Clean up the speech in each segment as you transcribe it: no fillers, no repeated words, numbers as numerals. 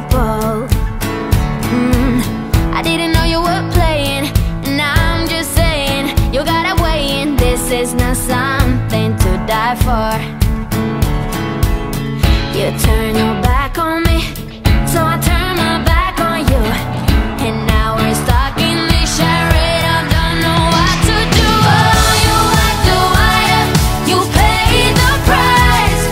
couple. I didn't know you were playing, and I'm just saying, you gotta weigh in. This is not something to die for. You turn your back on me, so I turn my back on you, and now we're stuck in this charade. I don't know what to do. Oh, you like the wire, you paid the price.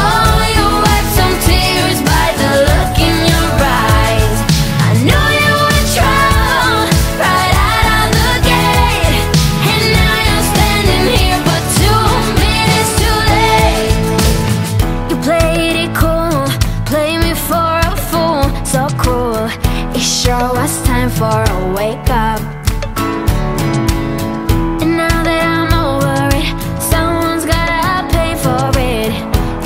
Oh, you wiped some tears by the look in your eyes. I knew you were trouble right out of the gate, and now you're standing here but 2 minutes too late. You played it cool, played me for a fool, so cruel. It sure was time for a wake up. And now that I'm over it, someone's gotta pay for it.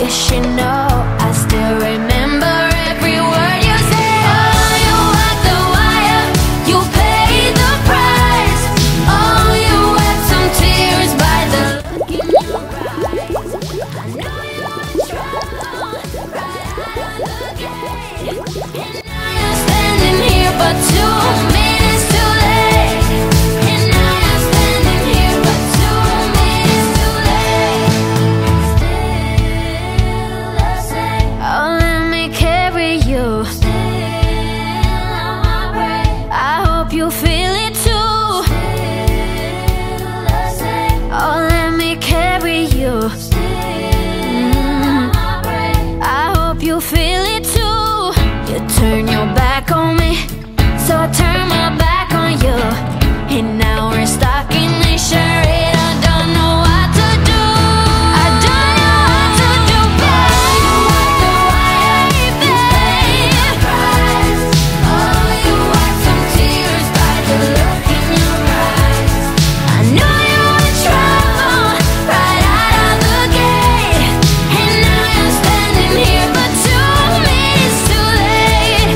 You should know I still remember every word you said. Oh, you walked the wire, you paid the price. Oh, you wept some tears by the look in your eyes. I know you were trouble right out of the gate, and now you're standing here but 2 minutes too late. And now you're standing here but 2 minutes too late. Still the same. Oh, let me carry you. Still on my brain. I hope you feel it too. Still the same. Oh, let me carry you. Still on my brain. I hope you feel it too. You turn your back on me, so I turn my back on you, and now we're stuck in this charade. I don't know what to do. I don't know what to do, babe. You walked the wire, you paid the price. Oh, you wiped some tears by the look in your eyes. I knew you were trouble right out of the gate, and now you're standing here but 2 minutes too late.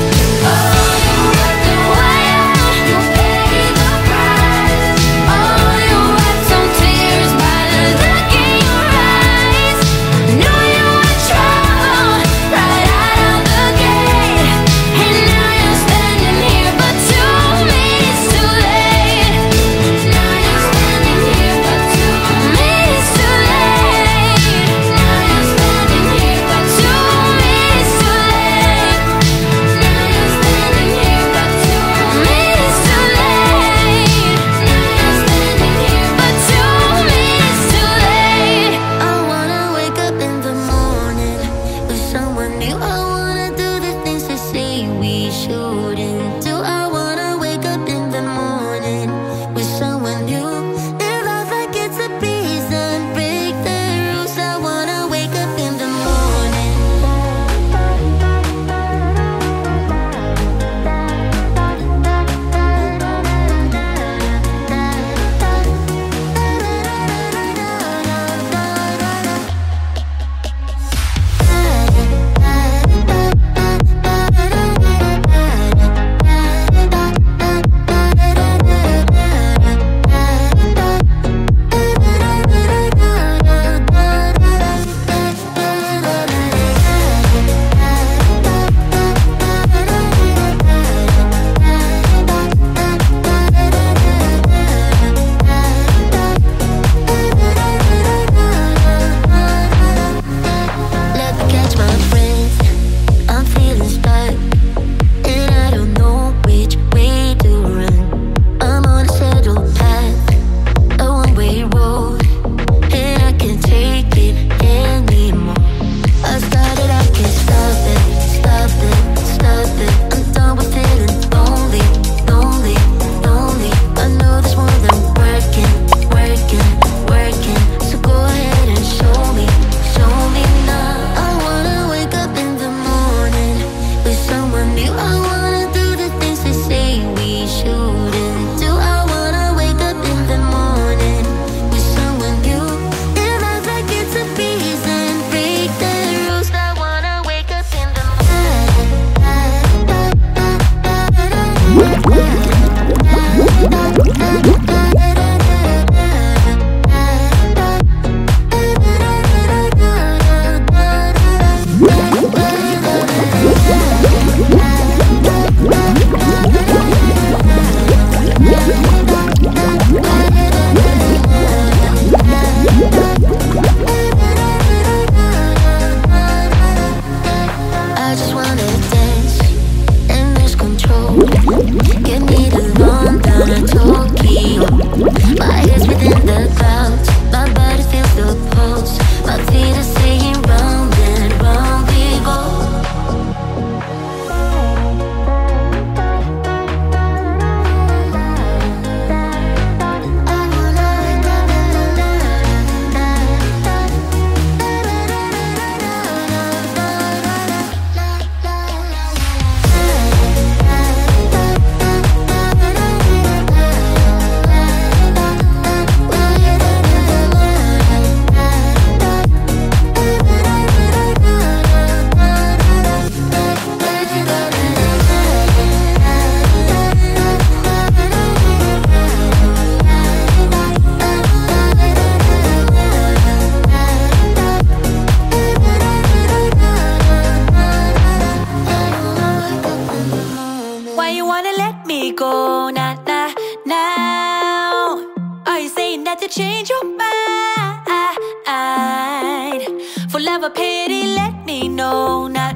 a pity, let me know. Not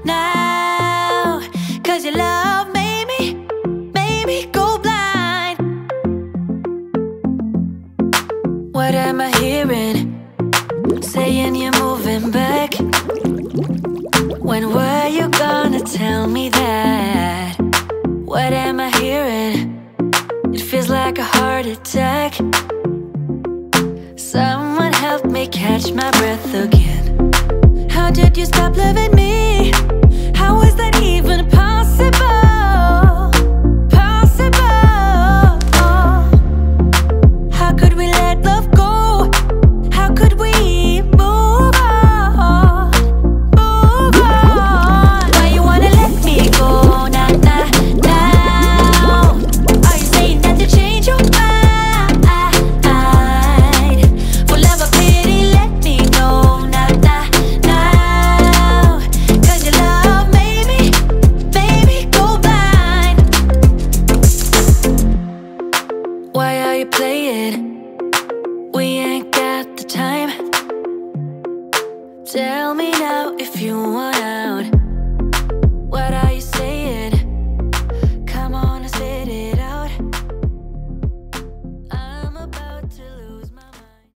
now, 'cause your love made me go blind. What am I hearing? Saying you're moving back. When were you gonna tell me that? What am I hearing? It feels like a heart attack. Someone help me catch my breath again. How did you stop loving me?